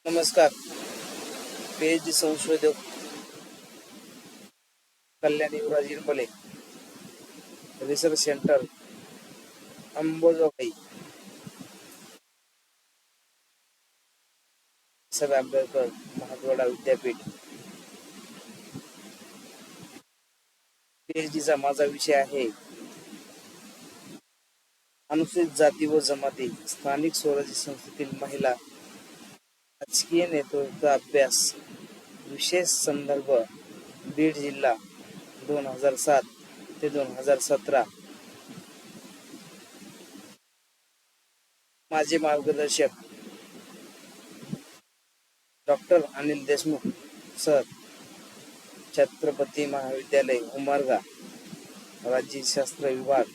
नमस्कार. पीएचडी संशोधक कल्याण युवराज इरमले, research centre अंबोजोगाई, सब आंबेडकर महात्वाडा विद्यापीठ. पीएचडीचा माझा विषय आहे अनुसूचित जाती व जमाती, स्थानिक स्वराज्य संस्थेतील महिला, राजकीय नेतृत्व अभ्यास. विशेष संदर्भ बीड जिल्हा 2007 ते 2017. माझे मार्गदर्शक डॉक्टर अनिल देशमुख सर, छत्रपती महाविद्यालय उमरगा, राज्यशास्त्र विभाग.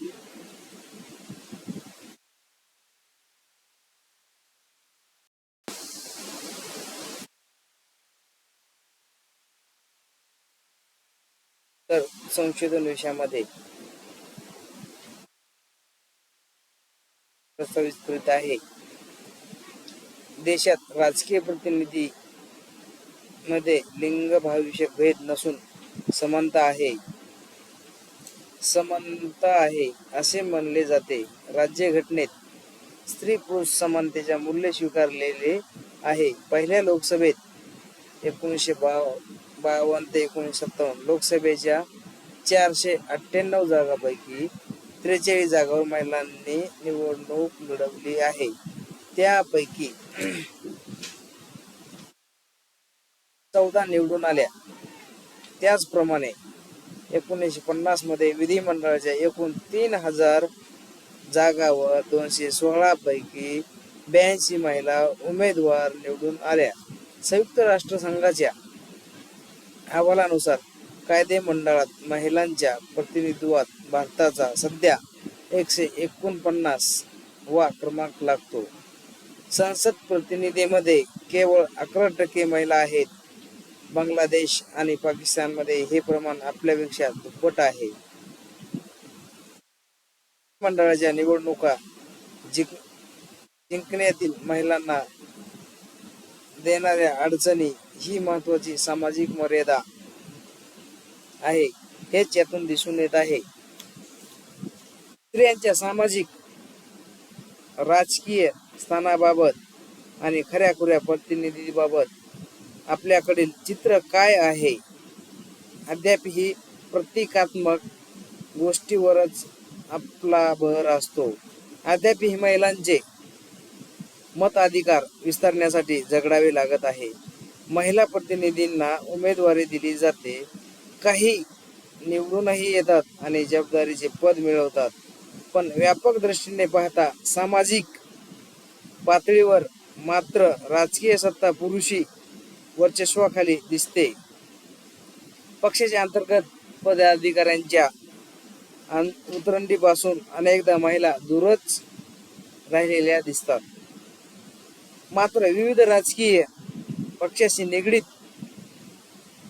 तर संशोधन विषयामध्ये प्रस्तावित करीत आहे. देशात राजकीय प्रतिनिधी मध्ये लिंगभावविषयक भेद नसून समानता आहे असे मानले जाते. राज्यघटनेत स्त्री पुरुष समानतेचे मूल्य स्वीकारलेले आहे. पहिल्या लोकसभेत 1952 ते 1957 लोकसभेच्या 498 जागांपैकी 43 जागांवर महिलांनी निवडणूक लढवली आहे. त्यापैकी 14 निवडून आल्या. त्याचप्रमाणे 1950 मध्ये विधिमंडळाच्या एकूण 3000 जागांवर 216 पैकी 82 महिला उमेदवार निवडून आल्या. संयुक्त राष्ट्रसंघाच्या अहवालानुसार कायदेमंडळात महिलांच्या प्रतिनिधित्वात भारताचा सध्या 149 वा क्रमांक लागतो. संसद प्रतिनिधीमध्ये केवळ 11% महिला आहेत. बांगलादेश आणि पाकिस्तानमध्ये हे प्रमाण आपल्यापेक्षा दुप्पट आहे. मंडळाच्या निवडणुका जिंकण्यातील महिलांना देणाऱ्या अडचणी ही महत्वाची सामाजिक मर्यादा आहे, हेच यातून दिसून येत आहे. स्त्रियांच्या सामाजिक राजकीय स्थानाबाबत आणि खऱ्याखुऱ्या प्रतिनिधीबाबत आपल्याकडील चित्र काय आहे? अद्याप ही प्रतिकात्मक गोष्टीवरच आपला भर असतो. अद्याप ही महिलांचे मताधिकार विस्तारण्यासाठी झगडावे लागत आहे. महिला प्रतिनिधींना उमेदवारी दिली जाते, काही निवडूनही येतात आणि जबाबदारीचे पद मिळवतात. पण व्यापक दृष्टीने पाहता सामाजिक पातळीवर मात्र राजकीय सत्ता पुरुषी वर्चस्वाखाली दिसते. पक्षाच्या अंतर्गत पदाधिकाऱ्यांच्या उतरंडीपासून अनेकदा महिला दूरच राहिलेल्या दिसतात. मात्र विविध राजकीय पक्षाशी निगडीत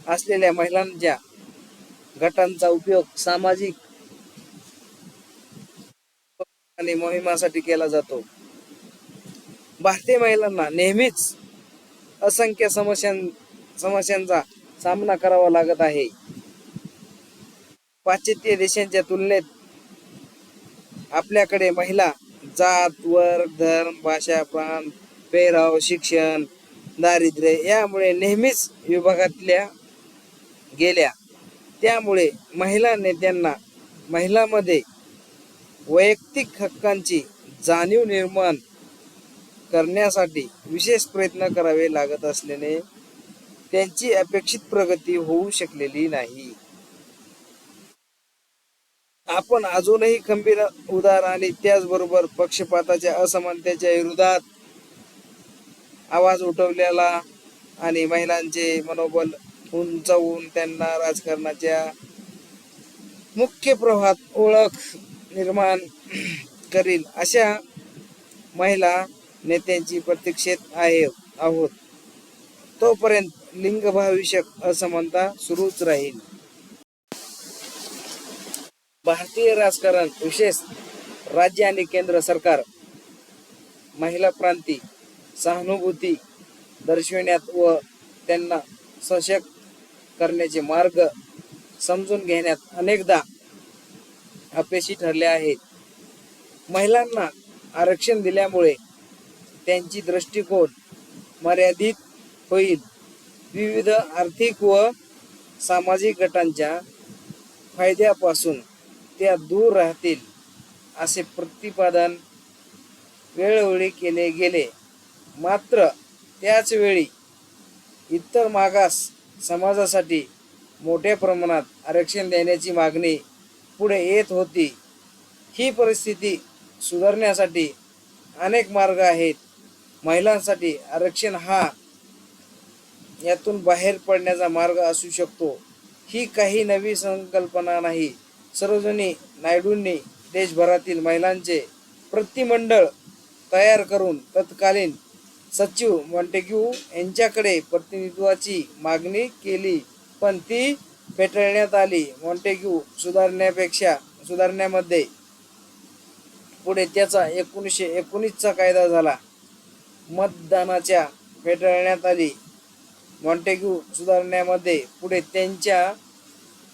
असलेल्या महिलांच्या गटांचा उपयोग सामाजिक आणि मोहिमासाठी केला जातो. भारतीय महिलांना नेहमीच असंख्य समस्यांचा सामना करावा लागत आहे. पाश्चिमात्य देशांच्या तुलनेत आपल्याकडे महिला जात, वर्ग, धर्म, भाषा, प्रांत, पेहराव, शिक्षण, दारिद्र्य यामुळे नेहमीच विभागातल्या गेल्या. त्यामुळे महिला नेत्यांना महिलांमध्ये वैयक्तिक हक्कांची जाणीव निर्माण करण्यासाठी विशेष प्रयत्न करावे लागत असल्याने त्यांची अपेक्षित प्रगती होऊ शकलेली नाही. आपण अजूनही खंबीर, उदार आणि त्याचबरोबर पक्षपाताच्या असमानतेच्या विरोधात आवाज उठवलेला आणि महिलांचे मनोबल उंचावून त्यांना राजकारणाच्या मुख्य प्रवाहात ओळख निर्माण करील अशा महिला नेत्यांची प्रतीक्षेत आहोत. तोपर्यंत लिंगभावविषयक असमानता सुरूच राहील. भारतीय राजकारण, विशेष राज्य आणि केंद्र सरकार महिला प्रांती सहानुभूती दर्शविण्यात व त्यांना सशक्त करण्याचे मार्ग समजून घेण्यात अनेकदा अपयशी ठरले आहेत. महिलांना आरक्षण दिल्यामुळे त्यांची दृष्टिकोन मर्यादित होईल. विविध आर्थिक व सामाजिक गटांच्या फायद्यापासून त्या दूर राहतील असे प्रतिपादन वेळोवेळी केले गेले. मात्र त्याच वेळी इतर मागास समाजासाठी मोठ्या प्रमाणात आरक्षण देण्याची मागणी पुढे येत होती. ही परिस्थिती सुधारण्यासाठी अनेक मार्ग आहेत. महिलांसाठी आरक्षण हा यातून बाहेर पडण्याचा मार्ग असू शकतो. ही काही नवी संकल्पना नाही. सरोजिनी नायडूंनी देशभरातील महिलांचे प्रतिमंडळ तयार करून तत्कालीन सचिव मॉन्टेग्यू यांच्याकडे प्रतिनिधित्वाची मागणी केली, पण ती फेटाळण्यात आली. मॉन्टेग्यू सुधारण्यामध्ये पुढे त्याचा 1919चा कायदा झाला. मतदानाच्या फेटाळण्यात आली. मॉन्टेग्यू सुधारण्यामध्ये पुढे त्यांच्या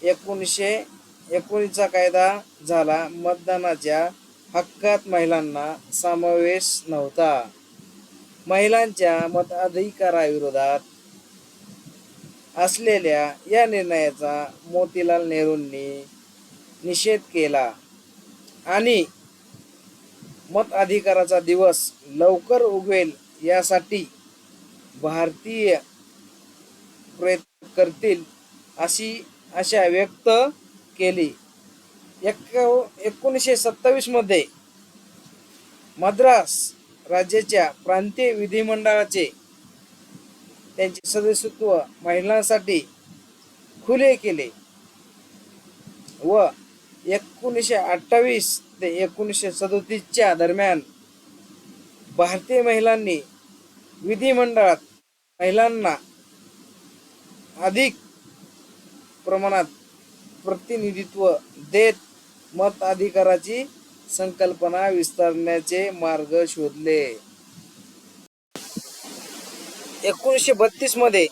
1919चा कायदा झाला. मतदानाच्या हक्कात महिलांना समावेश नव्हता. महिलांच्या मताधिकाराविरोधात असलेल्या या निर्णयाचा मोतीलाल नेहरूंनी निषेध केला आणि मताधिकाराचा दिवस लवकर उगवेल यासाठी भारतीय प्रयत्न करतील अशी आशा व्यक्त केली. 1927 मध्ये मद्रास राज्याच्या प्रांतीय विधिमंडळाचे त्यांचे सदस्यत्व महिलांसाठी खुले केले व 1928 ते 1937च्या दरम्यान भारतीय महिलांनी विधिमंडळात महिलांना अधिक प्रमाणात प्रतिनिधित्व देत मताधिकाराची संकल्पना विस्तारण्याचे मार्ग शोधले. 1932 मध्ये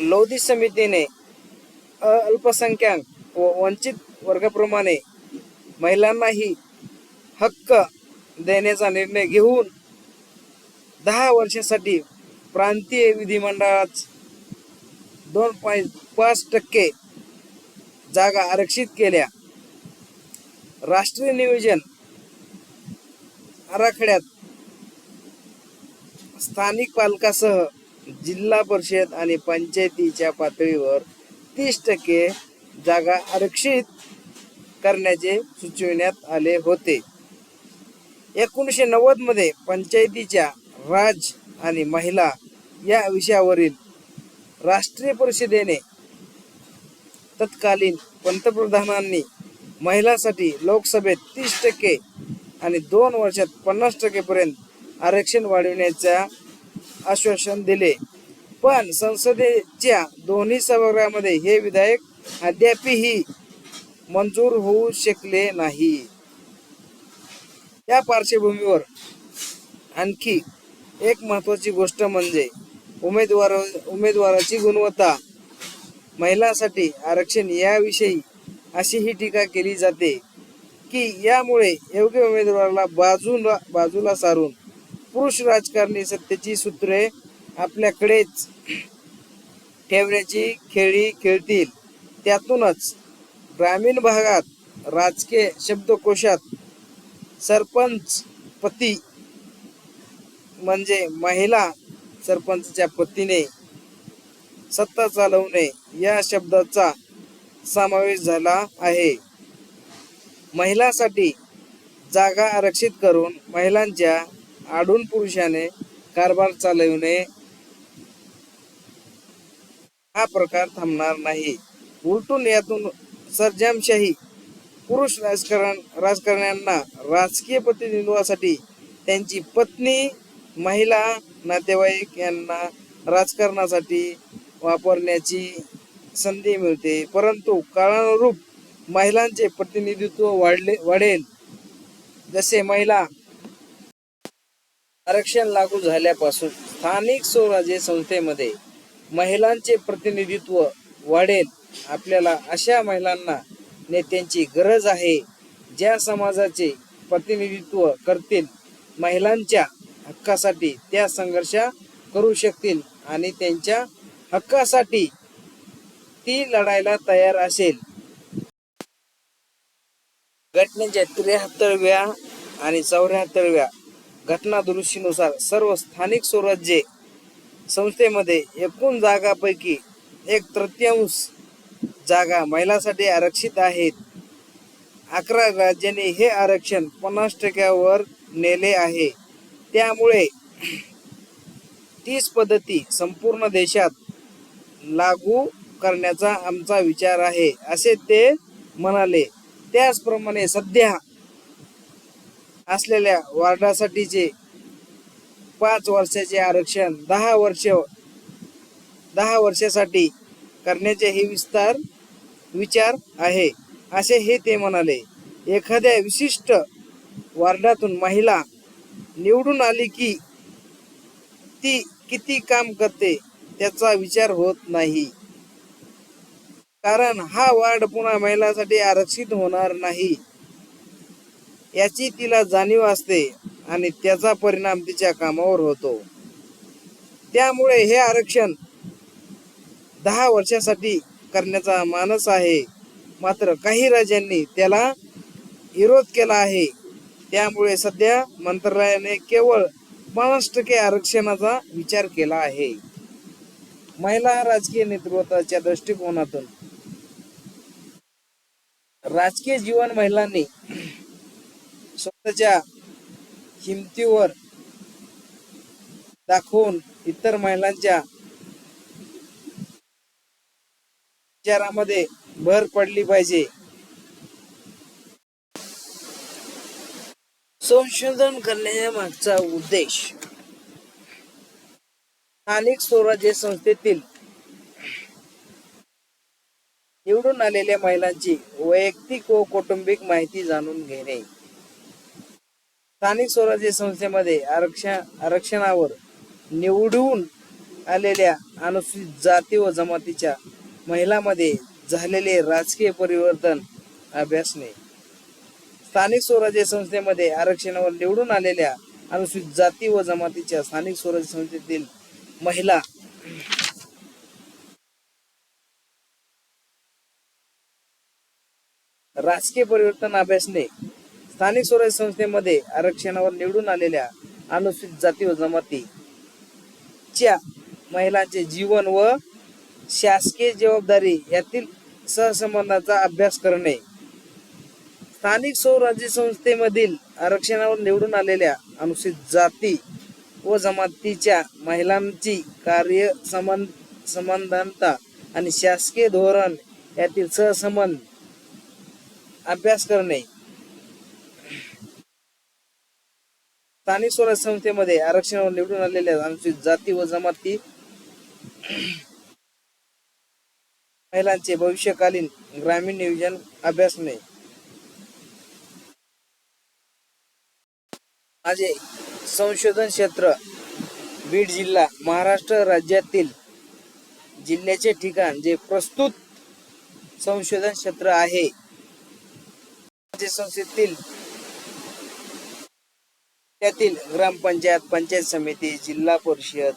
लोधी समितीने अल्पसंख्याक व वंचित वर्गाप्रमाणे महिलांनाही हक्क देण्याचा निर्णय घेऊन 10 वर्षांसाठी प्रांतीय विधिमंडळात 2.5% जागा आरक्षित केल्या. राष्ट्रीय नियोजन आराखड्यात स्थानिक पालकासह जिल्हा परिषद आणि पंचायतीच्या पातळीवर 30% जागा आरक्षित करण्याचे सुचविण्यात आले होते. 1990 मध्ये पंचायतीच्या राज आणि महिला या विषयावरील राष्ट्रीय परिषदेने तत्कालीन पंतप्रधानांनी महिलांसाठी लोकसभेत 30% आणि 2 वर्षात 50% पर्यंत आरक्षण वाढविण्याचे आश्वासन दिले. पण संसदेच्या दोन्ही सभागृहामध्ये हे विधेयक अद्यापही मंजूर होऊ शकले नाही. या पार्श्वभूमीवर आणखी एक महत्त्वाची गोष्ट म्हणजे उमेदवाराची गुणवत्ता. महिलांसाठी आरक्षण याविषयी अशीही टीका केली जाते की यामुळे योग्य उमेदवाराला बाजूला सारून पुरुष राजकारणी सत्तेची सूत्रे आपल्याकडेच ठेवण्याची खेळी खेळतील. त्यातूनच ग्रामीण भागात राजकीय शब्दकोशात सरपंच पती म्हणजे महिला सरपंचच्या पतीने सत्ता चालवणे या शब्दाचा समावेश झाला आहे. महिलांसाठी जागा आरक्षित करून महिलांच्या आडून पुरुषाने कारभार चालविणे हा प्रकार थांबणार नाही. उलटून यातून सर्जामशाही पुरुष राजकारण्यांना राजकीय प्रतिनिधित्वासाठी त्यांची पत्नी, महिला, नातेवाईक यांना राजकारणासाठी वापरण्याची संधी मिळते. परंतु काळानुरूप महिलांचे प्रतिनिधित्व वाढेल जसे महिला आरक्षण लागू झाल्यापासून स्थानिक स्वराज्य संस्थेमध्ये महिलांचे प्रतिनिधित्व वाढेल. आपल्याला अशा महिलांना नेत्यांची गरज आहे, ज्या समाजाचे प्रतिनिधित्व करतील, महिलांच्या हक्कासाठी त्या संघर्ष करू शकतील आणि त्यांच्या हक्कासाठी ती लढायला तयार असेल. घटनेच्या 73व्या आणि 74व्या घटना दुरुस्तीनुसार सर्व स्थानिक स्वराज्य संस्थेमध्ये एकूण जागांपैकी 1/3 जागा महिलांसाठी आरक्षित आहेत. 11 राज्यांनी हे आरक्षण 50% नेले आहे. त्यामुळे 30 पद्धती संपूर्ण देशात लागू करण्याचा आमचा विचार आहे, असे ते म्हणाले. त्याचप्रमाणे सध्या असलेल्या वॉर्डासाठीचे 5 वर्षाचे आरक्षण 10 वर्षासाठी करण्याचे हे विचार आहे, असे हे ते म्हणाले. एखाद्या विशिष्ट वॉर्डातून महिला निवडून आली की ती किती काम करते त्याचा विचार होत नाही, कारण हा वॉर्ड पुन्हा महिलांसाठी आरक्षित होणार नाही याची तिला जाणीव असते आणि त्याचा परिणाम तिच्या कामावर होतो. त्यामुळे हे आरक्षण 10 वर्षासाठी करण्याचा मानस आहे. मात्र काही राज्यांनी त्याला विरोध केला आहे. त्यामुळे सध्या मंत्रालयाने केवळ 50% आरक्षणाचा विचार केला आहे. महिला राजकीय नेतृत्वाच्या दृष्टिकोनातून राजकीय जीवन महिलांनी स्वतःच्या हिमतीवर दाखवून इतर महिलांच्या विचारामध्ये भर पडली पाहिजे. संशोधन करण्याच्या मागचा उद्देश स्थानिक स्वराज्य संस्थेतील निवडून आलेल्या महिलांची वैयक्तिक व कौटुंबिक माहिती जाणून घेणे. स्थानिक स्वराज्य संस्थेमध्ये आरक्षणावर निवडून आलेल्या अनुसूचित जाती व जमातीच्या महिलांमध्ये झालेले राजकीय परिवर्तन अभ्यासणे. स्थानिक स्वराज्य संस्थेमध्ये आरक्षणावर निवडून आलेल्या अनुसूचित जाती व जमातीच्या स्थानिक स्वराज्य संस्थेतील महिला राजकीय परिवर्तन अभ्यासणे. स्थानिक स्वराज्य संस्थेमध्ये आरक्षणावर निवडून आलेल्या अनुसूचित जाती व जमातीच्या महिलांचे जीवन व शासकीय जबाबदारी यातील सहसंबंधाचा अभ्यास करणे. स्थानिक स्वराज्य संस्थेमधील आरक्षणावर निवडून आलेल्या अनुसूचित जाती व जमातीच्या महिलांची कार्य संबंधता आणि शासकीय धोरण यातील सहसंबंध अभ्यास करणे. स्थानिक स्वराज्य संस्थेमध्ये आरक्षणावर निवडून आलेल्या अनुसूचित जाती व जमाती महिलांचे भविष्यकालीन ग्रामीण नियोजन अभ्यासणे. माझे संशोधन क्षेत्र बीड जिल्हा, महाराष्ट्र राज्यातील जिल्ह्याचे ठिकाण जे प्रस्तुत संशोधन क्षेत्र आहे. संस्थेतील त्यातील ग्रामपंचायत, पंचायत समिती, जिल्हा परिषद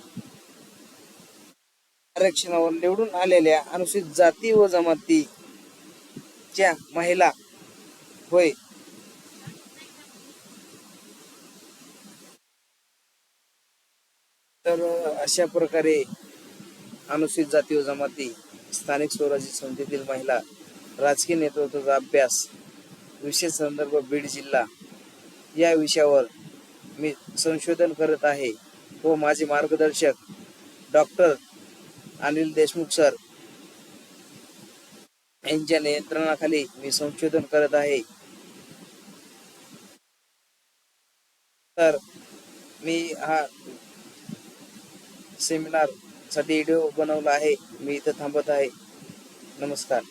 आरक्षणावर निवडून आलेल्या अनुसूचित जाती व जमातीच्या महिला होय. तर अशा प्रकारे अनुसूचित जाती व जमाती, स्थानिक स्वराज्य संस्थेतील महिला, राजकीय नेतृत्वाचा अभ्यास, विशेष संदर्भ बीड जिल्हा या विषयावर मी संशोधन करत आहे व माझे मार्गदर्शक डॉक्टर अनिल देशमुख सर यांच्या नियंत्रणाखाली मी संशोधन करत आहे. तर मी हा सेमिनार साठी व्हिडिओ बनवला आहे. मी इथं थांबत आहे. नमस्कार.